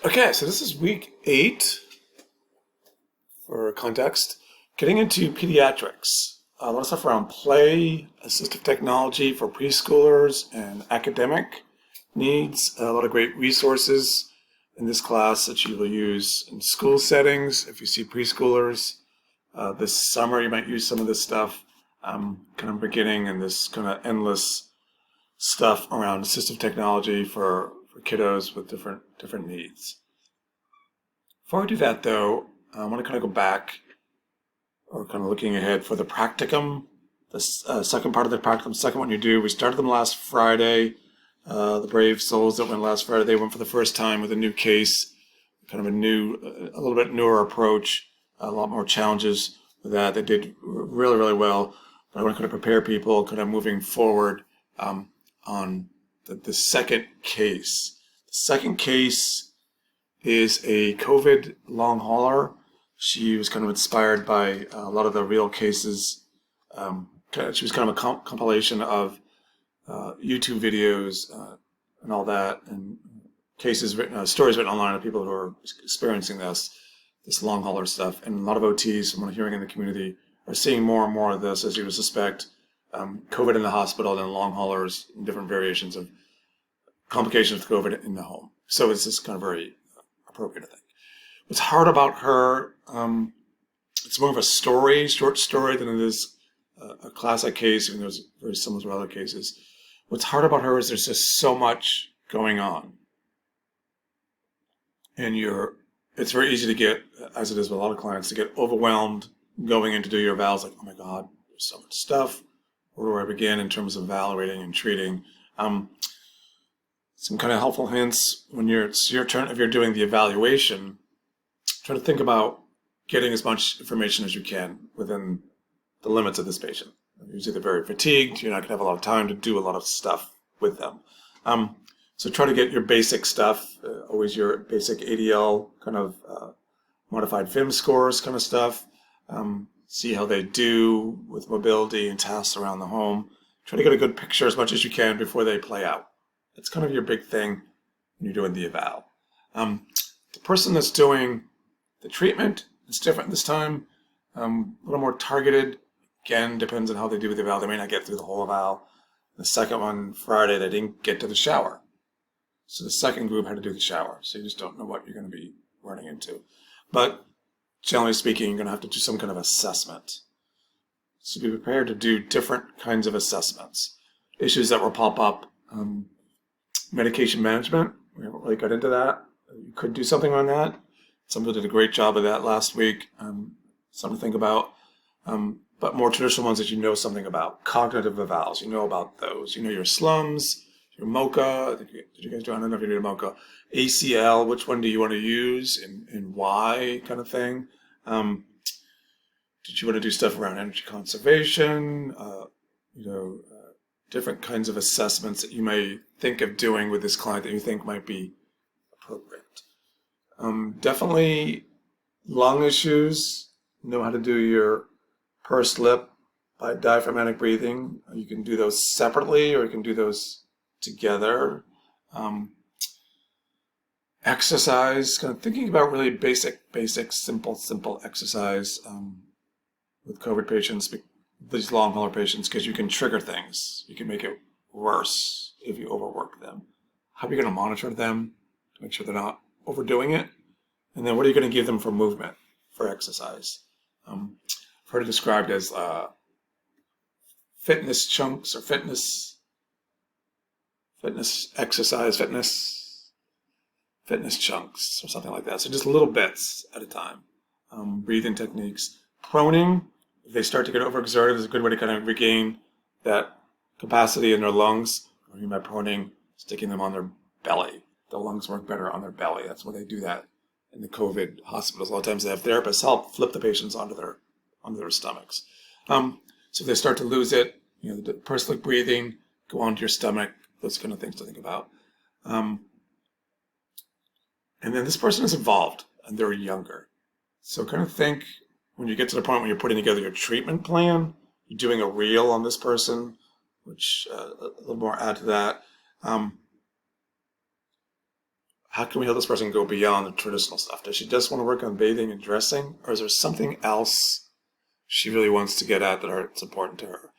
Okay, so this is week 8 for context. Getting into pediatrics. A lot of stuff around play, assistive technology for preschoolers, and academic needs. A lot of great resources in this class that you will use in school settings. If you see preschoolers this summer, you might use some of this stuff. Kind of beginning and this kind of endless stuff around assistive technology for kiddos with different needs. Before I do that, though, I want to kind of go back, or kind of looking ahead for the practicum, the second part of the practicum, second one you do. We started them last Friday. The brave souls that went last Friday, they went for the first time with a new case, kind of a little bit newer approach, a lot more challenges with that. They did really, really well. But I want to kind of prepare people kind of moving forward on the second case. The second case is a COVID long hauler. She was kind of inspired by a lot of the real cases. She was kind of a compilation of YouTube videos and all that, and cases written, stories written online of people who are experiencing this long hauler stuff. And a lot of OTs, from what I'm hearing in the community, are seeing more and more of this, as you would suspect. COVID in the hospital and long haulers, and different variations of complications with COVID in the home. So it's just kind of very appropriate, I think. What's hard about her, it's more of a short story, than it is a classic case, even though it's very similar to other cases. What's hard about her is there's just so much going on. And it's very easy to get, as it is with a lot of clients, to get overwhelmed going in to do your evals, like, oh my God, there's so much stuff. Where do I begin in terms of evaluating and treating? Some kind of helpful hints when it's your turn, if you're doing the evaluation, try to think about getting as much information as you can within the limits of this patient. Usually they're very fatigued. You're not going to have a lot of time to do a lot of stuff with them. So try to get your basic stuff, always your basic ADL kind of modified FIM scores kind of stuff. See how they do with mobility and tasks around the home. Try to get a good picture as much as you can before they play out. That's kind of your big thing when you're doing the eval. The person that's doing the treatment is different this time, a little more targeted. Again, depends on how they do with the eval. They may not get through the whole eval. The second one, Friday, they didn't get to the shower. So the second group had to do the shower. So you just don't know what you're going to be running into. But generally speaking, you're going to have to do some kind of assessment. So be prepared to do different kinds of assessments. Issues that will pop up. Medication management, we haven't really got into that. You could do something on that. Somebody did a great job of that last week. Something to think about. But more traditional ones that you know something about. Cognitive evals, you know about those. You know your slums, your MoCA. Did you guys do? I don't know if you did a MoCA. ACL, which one do you want to use and why, kind of thing. Did you want to do stuff around energy conservation? Different kinds of assessments that you may think of doing with this client that you think might be appropriate. Definitely lung issues. Know how to do your pursed lip by diaphragmatic breathing. You can do those separately or you can do those together. Exercise, kind of thinking about really basic, simple exercise with COVID patients, these long hauler patients, because you can trigger things. You can make it worse if you overwork them. How are you going to monitor them to make sure they're not overdoing it? And then what are you going to give them for movement, for exercise? I've heard it described as fitness chunks or fitness chunks or something like that. So just little bits at a time. Breathing techniques. Proning. If they start to get overexerted, is a good way to kind of regain that capacity in their lungs. Or you might proning, sticking them on their belly. The lungs work better on their belly. That's why they do that in the COVID hospitals. A lot of times they have therapists help flip the patients onto their stomachs. So if they start to lose it, the pursed lip breathing, go onto your stomach. Those kind of things to think about. And then this person is involved and they're younger. So kind of think, when you get to the point when you're putting together your treatment plan, you're doing a reel on this person, which a little more add to that. How how can we help this person go beyond the traditional stuff? Does she just want to work on bathing and dressing, or is there something else she really wants to get at that's important to her?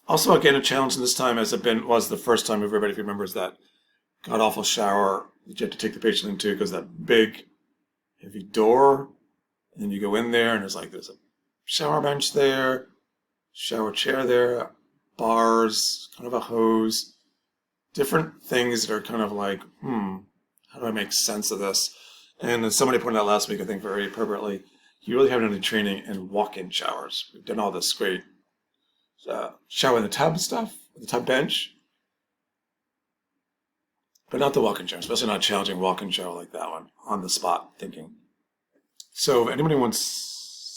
Also, again, a challenge in this time, as it was the first time, everybody remembers that god awful shower that you have to take the patient into, because that big, heavy door, and then you go in there, and there's a shower bench there, shower chair there, bars, kind of a hose, different things that are kind of like, how do I make sense of this? And as somebody pointed out last week, I think very appropriately, you really haven't had any training in walk-in showers. We've done all this great shower in the tub stuff, the tub bench, but not the walk-in shower, especially not a challenging walk-in shower like that one, on the spot thinking. So if anybody wants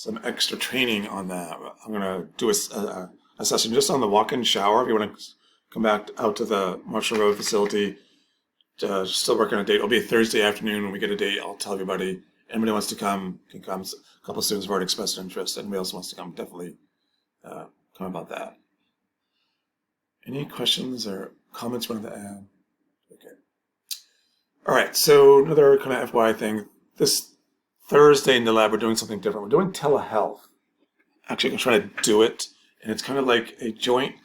some extra training on that, I'm going to do a session just on the walk-in shower. If you want to come back out to the Marshall Road facility, still working on a date. It'll be a Thursday afternoon. When we get a date, I'll tell everybody. Anybody wants to come can come. A couple of students have already expressed interest. Anybody else wants to come, definitely come about that. Any questions or comments you wanted to add? Okay. All right, so another kind of FYI thing. This Thursday in the lab, we're doing something different. We're doing telehealth. Actually, I'm trying to do it, and it's kind of like a joint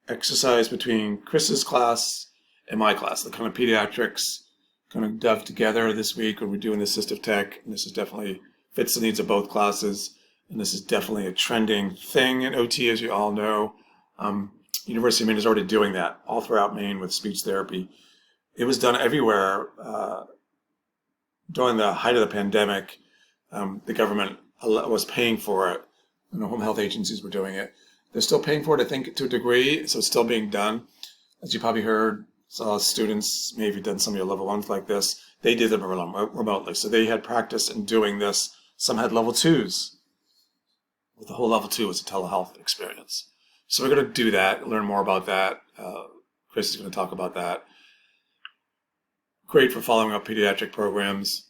exercise between Chris's class and my class, the kind of pediatrics kind of dove together this week when we're doing assistive tech, and this is definitely fits the needs of both classes, and this is definitely a trending thing in OT, as you all know. University of Maine is already doing that all throughout Maine with speech therapy. It was done everywhere during the height of the pandemic. The government was paying for it, and the home health agencies were doing it. They're still paying for it, I think, to a degree, so it's still being done. As you probably heard, students, maybe you've done some of your level ones like this, they did them remotely. So they had practice in doing this. Some had level twos. The whole level two was a telehealth experience. So we're going to do that, learn more about that. Chris is going to talk about that. Great for following up pediatric programs.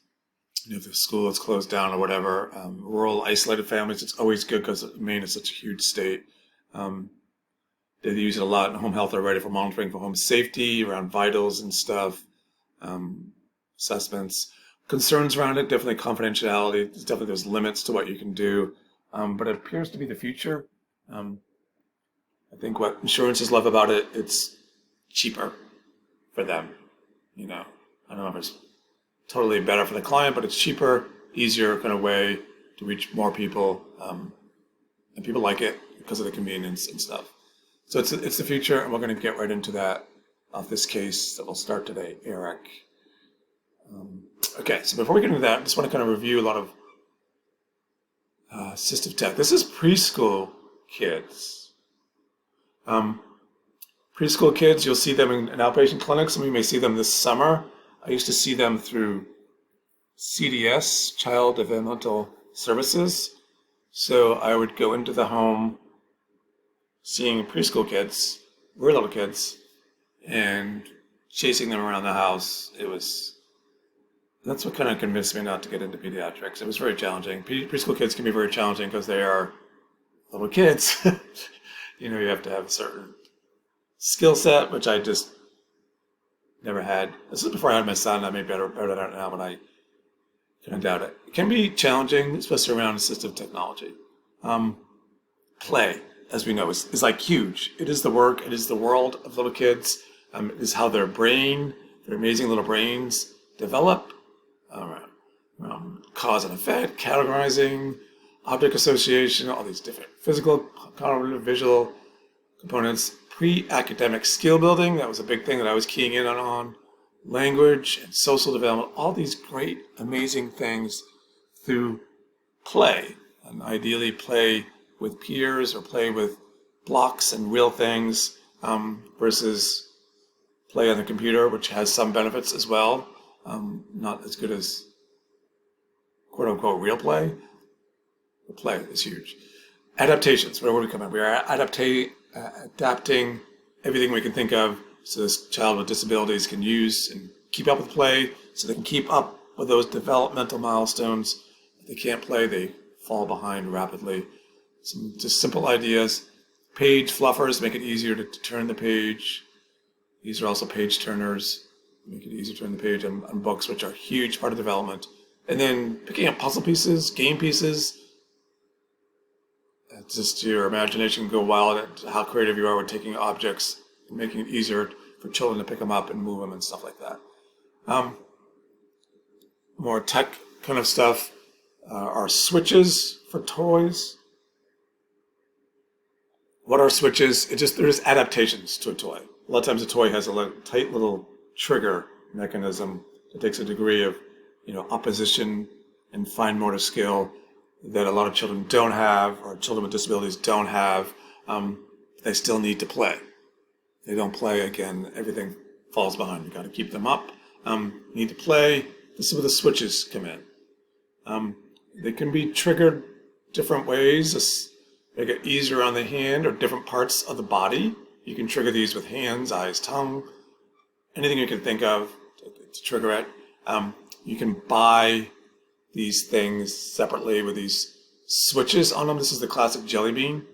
If the school is closed down or whatever. Rural, isolated families, it's always good because Maine is such a huge state. They use it a lot in home health already for monitoring for home safety, around vitals and stuff, assessments. Concerns around it, definitely confidentiality. There's limits to what you can do, but it appears to be the future. I think what insurances love about it, it's cheaper for them. I don't know if it's totally better for the client, but it's cheaper, easier kind of way to reach more people, and people like it because of the convenience and stuff. So it's the future, and we're going to get right into that of this case that we'll start today, Eric. Okay, so before we get into that, I just want to kind of review a lot of assistive tech. This is preschool kids. Preschool kids, you'll see them in outpatient clinics. Some of you may see them this summer. I used to see them through CDS, Child Developmental Services. So I would go into the home seeing preschool kids, very little kids, and chasing them around the house. That's what kind of convinced me not to get into pediatrics. It was very challenging. Preschool kids can be very challenging because they are little kids. You have to have a certain skill set, which I just never had. This is before I had my son. I may be better at it now, but I kind of doubt it. It can be challenging, especially around assistive technology. Play, as we know, is like huge. It is the work. It is the world of little kids. It is how their amazing little brains develop. Cause and effect, categorizing, object association, all these different physical, cognitive, visual components. Pre-academic skill building, that was a big thing that I was keying in on. Language and social development, all these great, amazing things through play. And ideally play with peers or play with blocks and real things versus play on the computer, which has some benefits as well. Not as good as quote-unquote real play. The play is huge. Adaptations, where would we come in? We are adapting everything we can think of so this child with disabilities can use and keep up with play, so they can keep up with those developmental milestones. If they can't play, they fall behind rapidly. Some just simple ideas. Page fluffers make it easier to turn the page. These are also page turners. make it easier to turn the page on books, which are a huge part of development. And then picking up puzzle pieces, game pieces. Just your imagination can go wild at how creative you are with taking objects and making it easier for children to pick them up and move them and stuff like that. More tech kind of stuff are switches for toys. What are switches? There's adaptations to a toy. A lot of times a toy has a tight little trigger mechanism that takes a degree of, opposition and fine motor skill that a lot of children don't have, or children with disabilities don't have. They still need to play. If they don't play, again, everything falls behind. You got to keep them up. You need to play. This is where the switches come in. They can be triggered different ways. They get easier on the hand or different parts of the body. You can trigger these with hands, eyes, tongue, anything you can think of to trigger it. You can buy these things separately with these switches on them. This is the classic Jelly Bean.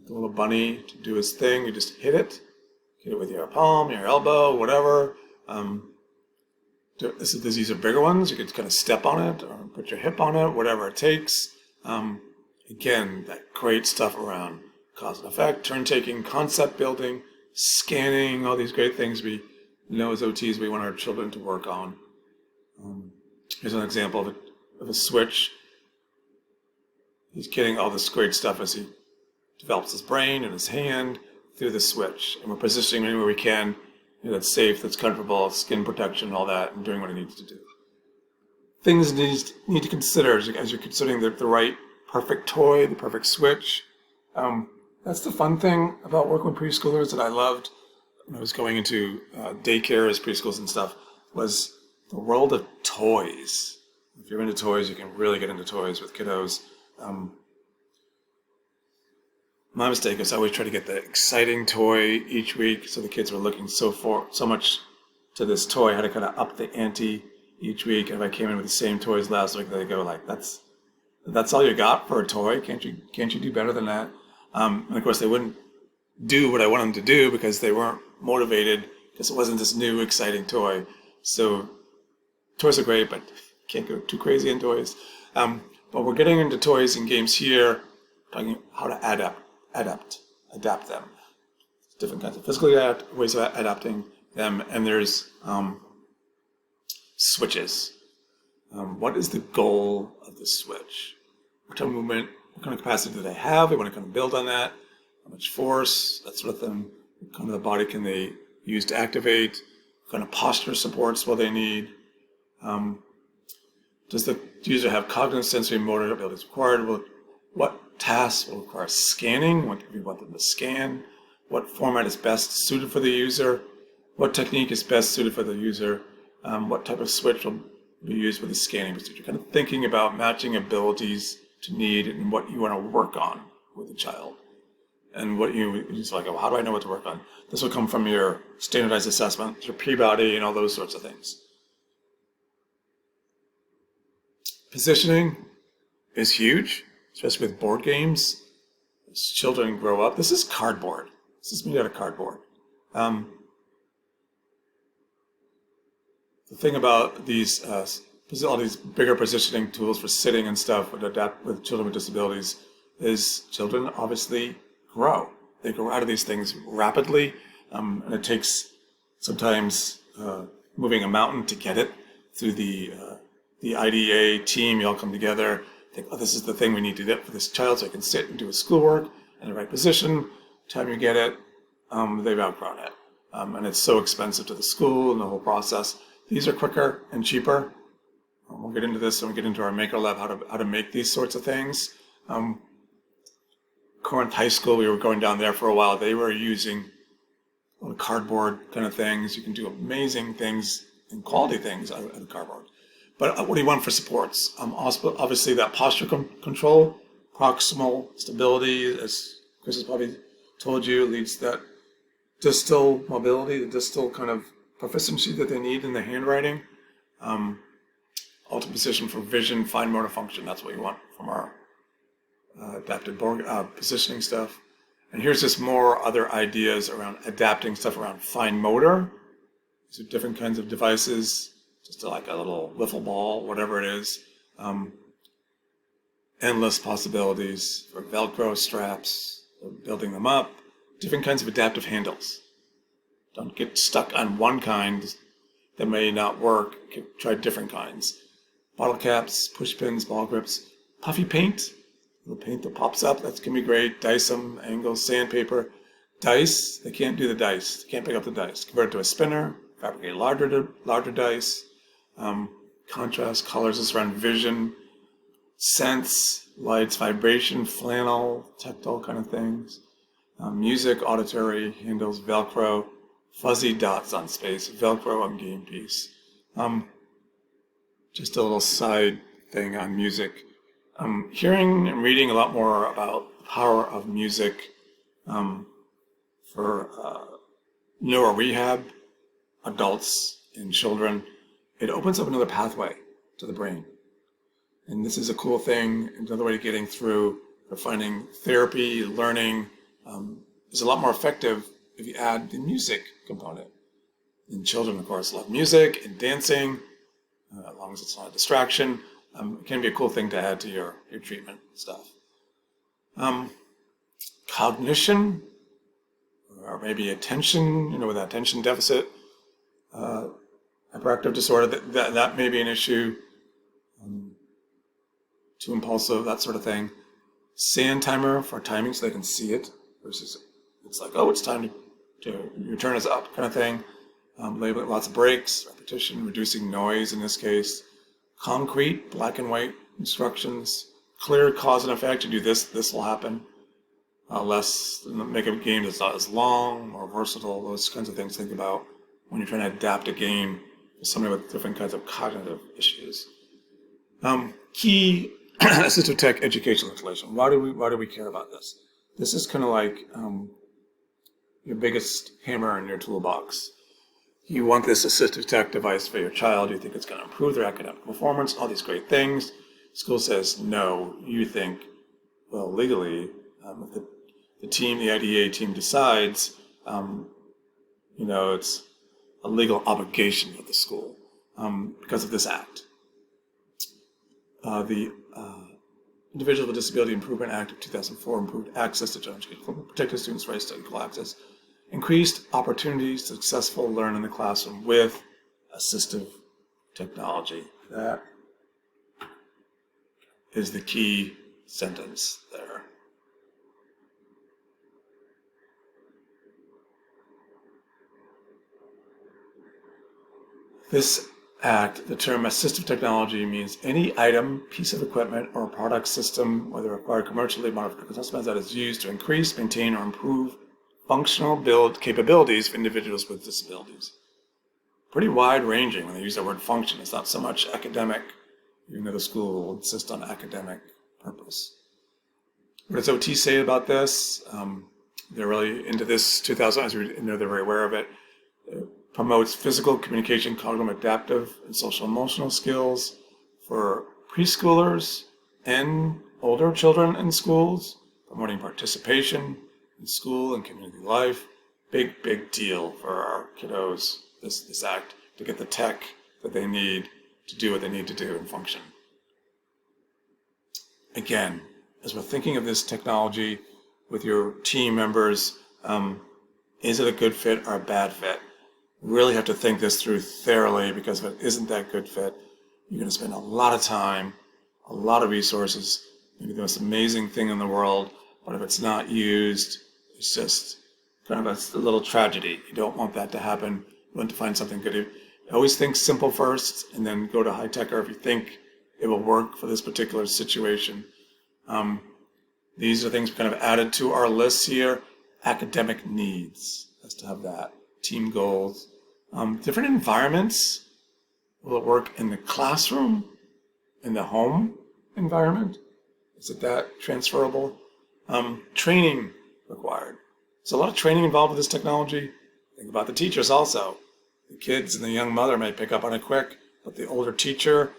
The little bunny to do his thing. You just hit it with your palm, your elbow, whatever. These are bigger ones. You could kind of step on it or put your hip on it, whatever it takes. Again, that great stuff around cause and effect, turn-taking, concept building, scanning, all these great things we know as OTs we want our children to work on. Here's an example of a switch. He's getting all this great stuff as he develops his brain and his hand through the switch. And we're positioning anywhere we can that's safe, that's comfortable, skin protection, all that, and doing what it needs to do. Things need to consider as you're considering the right perfect toy, the perfect switch. That's the fun thing about working with preschoolers that I loved when I was going into daycare as preschools and stuff, was the world of toys. If you're into toys, you can really get into toys with kiddos. My mistake is I always try to get the exciting toy each week, so the kids were looking so much to this toy. I had to kind of up the ante each week. And if I came in with the same toys last week, they go like, "That's all you got for a toy? Can't you do better than that?" And of course, they wouldn't do what I want them to do because they weren't motivated, because it wasn't this new exciting toy. So toys are great, but can't go too crazy in toys. But we're getting into toys and games here, talking how to adapt them. Different kinds of physical ways of adapting them, and there's switches. What is the goal of the switch? What kind of movement, what kind of capacity do they have? We want to kind of build on that. How much force, that sort of thing. What kind of the body can they use to activate? What kind of posture supports will they need? Does the user have cognitive, sensory, motor abilities required? What tasks will require scanning? What do we want them to scan? What format is best suited for the user? What technique is best suited for the user? What type of switch will be used with the scanning procedure? Kind of thinking about matching abilities to need and what you want to work on with the child. And what you just like, oh, how do I know what to work on? This will come from your standardized assessment, your Peabody, and all those sorts of things. Positioning is huge, especially with board games. As children grow up, this is cardboard. This is made out of cardboard. The thing about all these bigger positioning tools for sitting and stuff would adapt with children with disabilities is children obviously grow. They grow out of these things rapidly, and it takes sometimes moving a mountain to get it through the IDEA team. You all come together, think, oh, this is the thing we need to do for this child so I can sit and do his schoolwork in the right position. Time you get it, they've outgrown it. And it's so expensive to the school and the whole process. These are quicker and cheaper. We'll get into this when we get into our Maker Lab, how to make these sorts of things. Corinth High School, we were going down there for a while. They were using cardboard kind of things. You can do amazing things and quality things out of cardboard. But what do you want for supports? Obviously, that posture control, proximal stability, as Chris has probably told you, leads that distal mobility, the distal kind of proficiency that they need in the handwriting. Ultimate position for vision, fine motor function. That's what you want from our adapted board positioning stuff. And here's just more other ideas around adapting stuff around fine motor These are different kinds of devices, just like a little wiffle ball, whatever it is. Endless possibilities for Velcro straps, building them up, different kinds of adaptive handles. Don't get stuck on one kind that may not work. Try different kinds. Bottle caps, push pins, ball grips, puffy paint, the paint that pops up, that can be great. Dice them, angles, sandpaper. Dice, they can't do the dice. They can't pick up the dice. Convert it to a spinner, fabricate larger dice. Contrast, colors is around vision, sense, lights, vibration, flannel, tactile kind of things. Music, auditory, handles, Velcro, fuzzy dots on space, Velcro on game piece. Just a little side thing on music. I'm hearing and reading a lot more about the power of music for neuro rehab, adults and children. It opens up another pathway to the brain. And this is a cool thing, another way to getting through or finding therapy, learning is a lot more effective if you add the music component. And children, of course, love music and dancing, as long as it's not a distraction. It can be a cool thing to add to your treatment stuff. Cognition, or maybe attention, with attention deficit, hyperactive disorder, that may be an issue. Too impulsive, that sort of thing. Sand timer for timing so they can see it, versus it's like, oh, it's time to your turn is up kind of thing. Labeling, lots of breaks, repetition, reducing noise in this case. Concrete, black and white instructions. Clear cause and effect. You do this, this will happen. Make a game that's not as long, more versatile, those kinds of things to think about when you're trying to adapt a game to somebody with different kinds of cognitive issues. Key assistive tech educational installation. Why do we care about this? This is kind of like your biggest hammer in your toolbox. You want this assistive tech device for your child. You think it's going to improve their academic performance, all these great things. School says no. You think, well, legally, if the IDEA team decides, it's a legal obligation of the school because of this act. The Individuals with Disability Improvement Act of 2004 improved access to general education, protected students' rights to equal access, increased opportunities to successfully learn in the classroom with assistive technology. That is the key sentence there. This act, the term assistive technology means any item, piece of equipment, or product system, whether required commercially modified customized, that is used to increase, maintain, or improve functional build capabilities for individuals with disabilities. Pretty wide-ranging when they use that word function. It's not so much academic, even though the school will insist on academic purpose. What does OT say about this? They're really into this 2000, as we know, they're very aware of it. It promotes physical, communication, cognitive, adaptive, and social emotional skills for preschoolers and older children in schools, promoting participation in school and community life. Big deal for our kiddos, this act, to get the tech that they need to do what they need to do and function. Again, as we're thinking of this technology with your team members, is it a good fit or a bad fit? Really have to think this through thoroughly, because if it isn't that good fit, you're going to spend a lot of time, a lot of resources, maybe the most amazing thing in the world, but if it's not used, it's just kind of a little tragedy. You don't want that to happen. You want to find something good. You always think simple first and then go to high tech, or if you think it will work for this particular situation. These are things kind of added to our list here. Academic needs, has to have that. Team goals. Different environments. Will it work in the classroom, in the home environment? Is it that transferable? Training required. There's a lot of training involved with this technology. Think about the teachers also. The kids and the young mother may pick up on it quick, but the older teacher,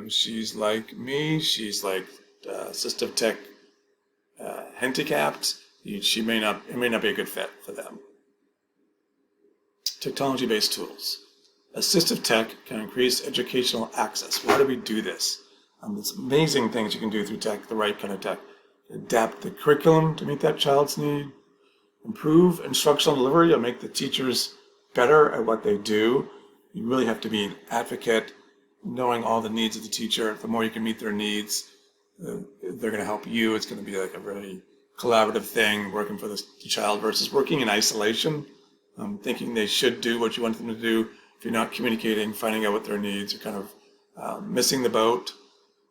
she's like me, she's like assistive tech handicapped. It may not be a good fit for them. Technology-based tools. Assistive tech can increase educational access. Why do we do this? There's amazing things you can do through tech, the right kind of tech. Adapt the curriculum to meet that child's need. Improve instructional delivery. You'll make the teachers better at what they do. You really have to be an advocate, knowing all the needs of the teacher. The more you can meet their needs, they're going to help you. It's going to be like a really collaborative thing, working for the child versus working in isolation, thinking they should do what you want them to do. If you're not communicating, finding out what their needs, you're kind of missing the boat.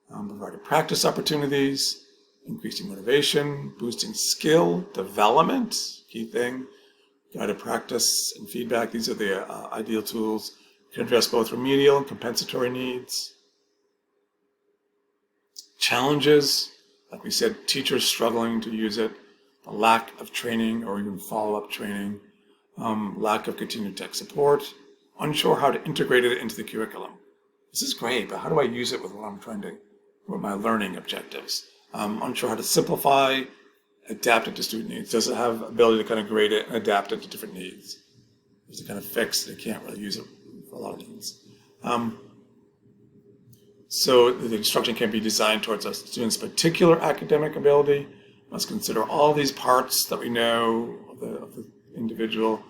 Providing practice opportunities, increasing motivation, boosting skill development, key thing. Guided practice and feedback, these are the ideal tools. Can address both remedial and compensatory needs. Challenges, like we said, teachers struggling to use it, the lack of training or even follow-up training, lack of continued tech support, unsure how to integrate it into the curriculum. This is great, but how do I use it with with my learning objectives? Unsure how to simplify, adapt it to student needs. Does it have ability to kind of grade it and adapt it to different needs? Is it kind of fixed? They can't really use it for a lot of needs. So the instruction can be designed towards a student's particular academic ability. Must consider all these parts that we know of the individual.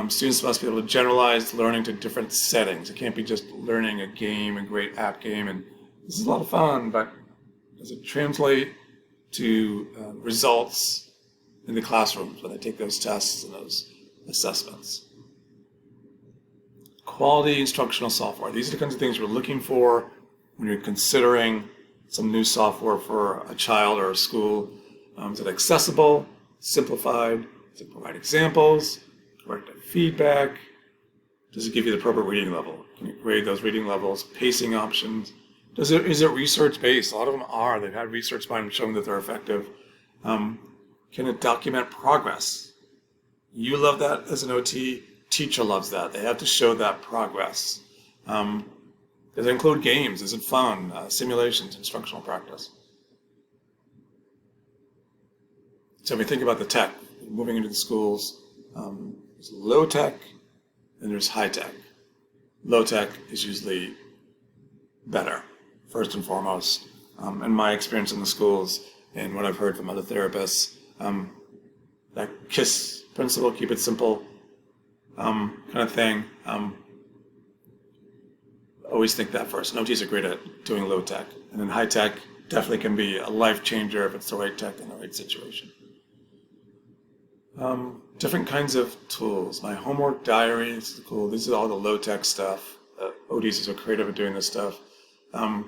Students must be able to generalize learning to different settings. It can't be just learning a game, a great app game, and this is a lot of fun, but does it translate to results in the classrooms when they take those tests and those assessments? Quality instructional software. These are the kinds of things we're looking for when you're considering some new software for a child or a school. Is it accessible, simplified? Does it provide examples, corrective feedback? Does it give you the appropriate reading level? Can you grade those reading levels, pacing options? Is it research-based? A lot of them are. They've had research behind them showing that they're effective. Can it document progress? You love that as an OT. Teacher loves that. They have to show that progress. Does it include games? Is it fun? Simulations, instructional practice. So when we think about the tech, moving into the schools, there's low tech and there's high tech. Low tech is usually better, first and foremost. In my experience in the schools and what I've heard from other therapists, that KISS principle, keep it simple, kind of thing. Always think that first. And OTs are great at doing low tech. And then high tech definitely can be a life changer if it's the right tech in the right situation. Different kinds of tools. My homework diary, this is cool. This is all the low tech stuff. OTs are so creative at doing this stuff. Trying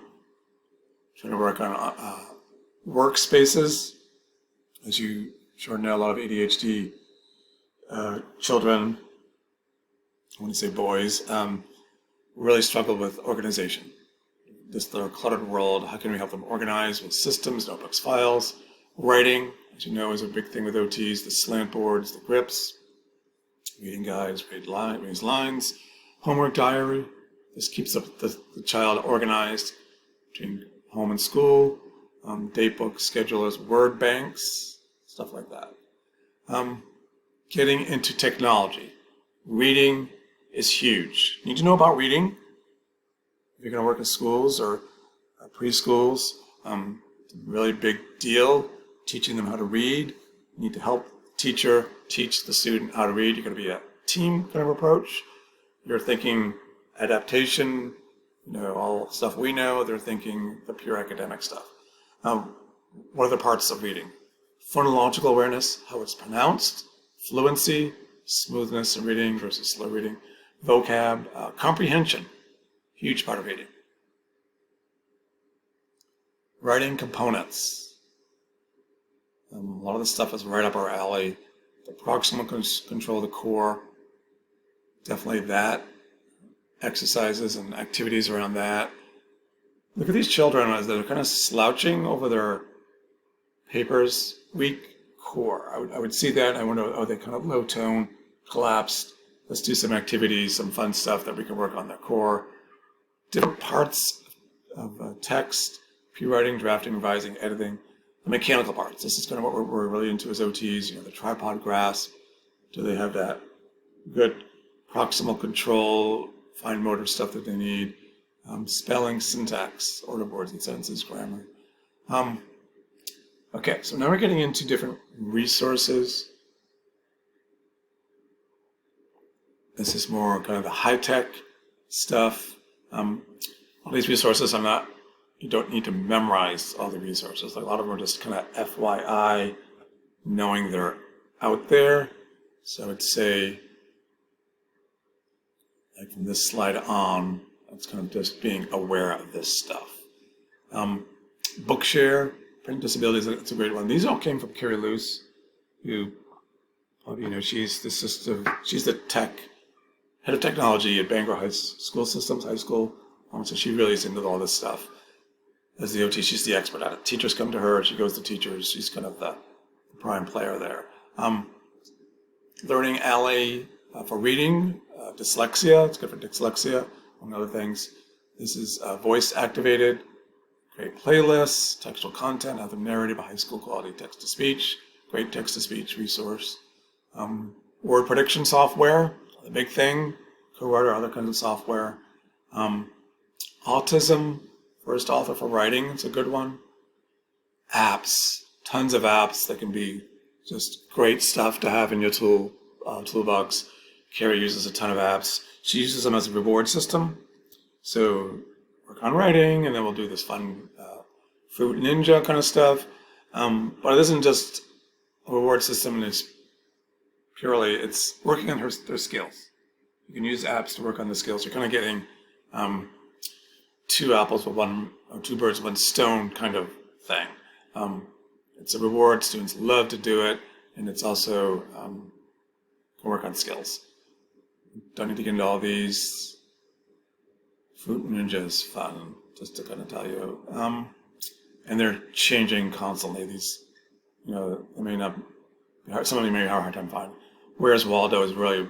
to work on workspaces. As you sure know, a lot of ADHD children, I want to say boys, really struggle with organization. Their cluttered world, how can we help them organize with systems, notebooks, files? Writing, as you know, is a big thing with OTs, the slant boards, the grips, reading guides, read lines, homework diary. This keeps the child organized between home and school, date books, schedulers, word banks, stuff like that. Getting into technology. Reading is huge. You need to know about reading. If you're going to work in schools or preschools, really big deal. Teaching them how to read. You need to help the teacher teach the student how to read. You're going to be a team kind of approach. You're thinking adaptation, all stuff we know. They're thinking the pure academic stuff. What are the parts of reading? Phonological awareness, how it's pronounced, fluency, smoothness in reading versus slow reading, vocab, comprehension, huge part of reading. Writing components. A lot of the stuff is right up our alley. The proximal control of the core, definitely that. Exercises and activities around that. Look at these children as they're kind of slouching over their papers. Weak core. I would see that. I wonder, they kind of low tone, collapsed. Let's do some activities, some fun stuff that we can work on their core. Different parts of text, pre-writing, drafting, revising, editing. The mechanical parts. This is kind of what we're really into as OTs. The tripod grasp. Do they have that good proximal control, fine motor stuff that they need, spelling, syntax, order boards and sentences, grammar. Okay, so now we're getting into different resources. This is more kind of the high-tech stuff. All these resources you don't need to memorize all the resources. Like a lot of them are just kind of FYI, knowing they're out there. So I would say, like from this slide on, it's kind of just being aware of this stuff. Bookshare, print disabilities, it's a great one. These all came from Carrie Luce, who, she's the head of technology at Bangor High School Systems, high school. So she really is into all this stuff. As the OT, she's the expert at it. Teachers come to her, she goes to teachers. She's kind of the prime player there. Learning Alley for reading, dyslexia. It's good for dyslexia, among other things. This is voice activated. Great playlists, textual content, other narrative, high school quality text-to-speech. Great text-to-speech resource. Word prediction software, the big thing. CoWriter, other kinds of software. Autism, First Author for writing, it's a good one. Apps, tons of apps that can be just great stuff to have in your toolbox. Carrie uses a ton of apps. She uses them as a reward system. So work on writing, and then we'll do this fun Fruit Ninja kind of stuff. But it isn't just a reward system, it's working on their skills. You can use apps to work on the skills. You're kind of getting two birds with one stone kind of thing. It's a reward. Students love to do it, and it's also can work on skills. Don't need to get into all these. Fruit Ninja is fun, just to kind of tell you. And they're changing constantly. These, I may not. Some of you may have a hard time finding. Whereas Waldo is really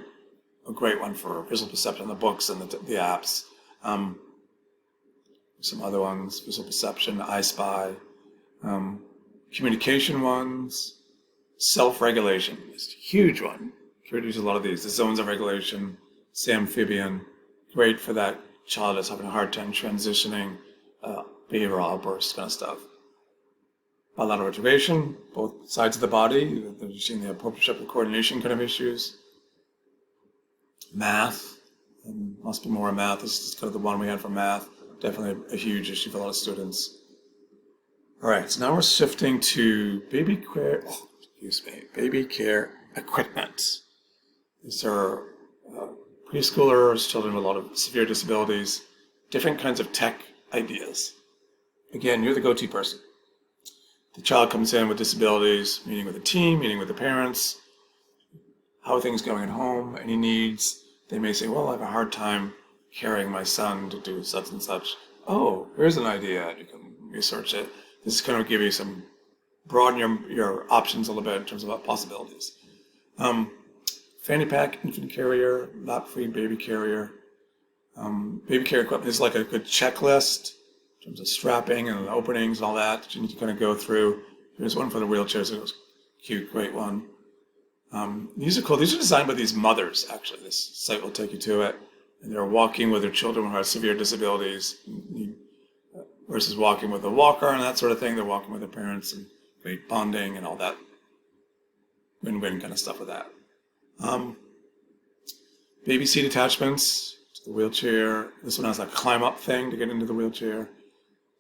a great one for visual perception, the books and the apps. Some other ones, visual perception, I Spy. Communication ones, self-regulation is a huge one. Carrie uses a lot of these. The zones of regulation, Samphibian, great for that child that's having a hard time transitioning, behavioral outbursts kind of stuff. Bilateral retrogression, both sides of the body. You're seeing the proprioceptive coordination kind of issues. Math, must be more math. This is kind of the one we had for math. Definitely a huge issue for a lot of students. All right, so now we're shifting to baby care equipment. These are preschoolers, children with a lot of severe disabilities, different kinds of tech ideas. Again, you're the go-to person. The child comes in with disabilities, meeting with the team, meeting with the parents. How are things going at home? Any needs? They may say, well, I have a hard time carrying my son to do such and such. Oh, here's an idea. You can research it. This is kind of give you broaden your options a little bit in terms of possibilities. Fanny pack, infant carrier, lap-free baby carrier. Baby carrier equipment is like a good checklist in terms of strapping and openings and all that you need to kind of go through. Here's one for the wheelchairs. It was cute, great one. These are cool. These are designed by these mothers, actually. This site will take you to it. And they're walking with their children who have severe disabilities versus walking with a walker and that sort of thing. They're walking with their parents and great bonding and all that win-win kind of stuff with that. Baby seat attachments to the wheelchair. This one has a climb-up thing to get into the wheelchair.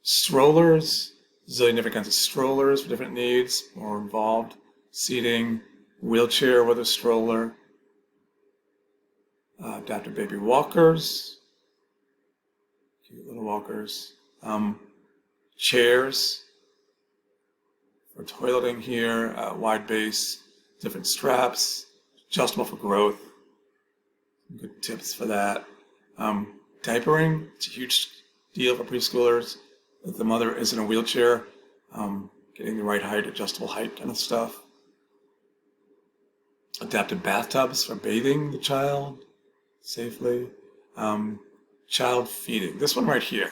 Strollers. There's a zillion different kinds of strollers for different needs, more involved. Seating, wheelchair with a stroller. Adaptive baby walkers. Cute little walkers. Chairs for toileting here, wide base, different straps, adjustable for growth. Good tips for that. Diapering, it's a huge deal for preschoolers. If the mother is in a wheelchair, getting the right height, adjustable height kind of stuff. Adapted bathtubs for bathing the child safely. Child feeding. This one right here.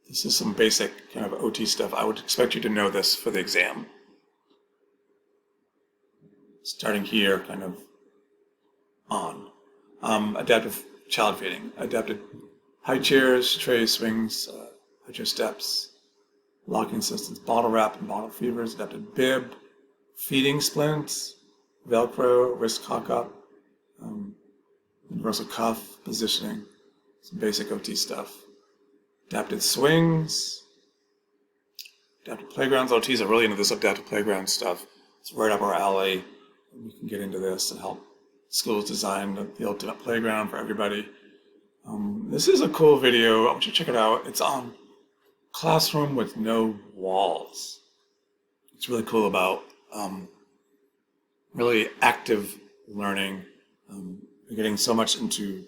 This is some basic kind of OT stuff. I would expect you to know this for the exam. Starting here, kind of on. Adaptive child feeding, adapted high chairs, tray swings, high chair steps, locking systems, bottle wrap and bottle feeders, adapted bib, feeding splints, Velcro, wrist cock up, universal cuff, positioning, some basic OT stuff. Adapted swings, adaptive playgrounds. OTs are really into this adaptive playground stuff. It's right up our alley. We can get into this and help schools design the ultimate playground for everybody. This is a cool video. I want you to check it out. It's on Classroom with No Walls. It's really cool about really active learning. We're getting so much into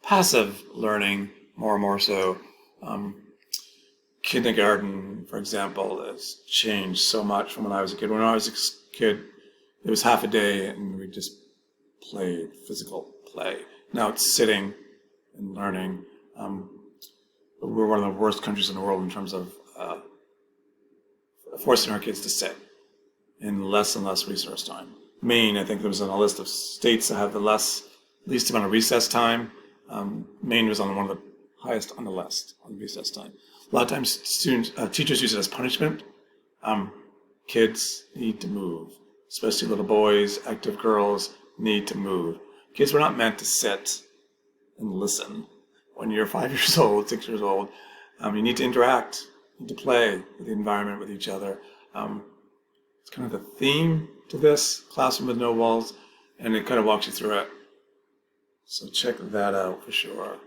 passive learning, more and more so. Kindergarten, for example, has changed so much from when I was a kid. When I was a kid, it was half a day and we just played physical play. Now it's sitting and learning. We're one of the worst countries in the world in terms of forcing our kids to sit in less and less resource time. Maine, I think there was on a list of states that have the least amount of recess time. Maine was on one of the highest on the list on recess time. A lot of times teachers use it as punishment. Kids need to move, especially little boys, active girls need to move. Kids were not meant to sit and listen. When you're 5 years old, 6 years old, you need to interact, you need to play with the environment, with each other. It's kind of the theme to this, Classroom with No Walls, and it kind of walks you through it. So check that out for sure.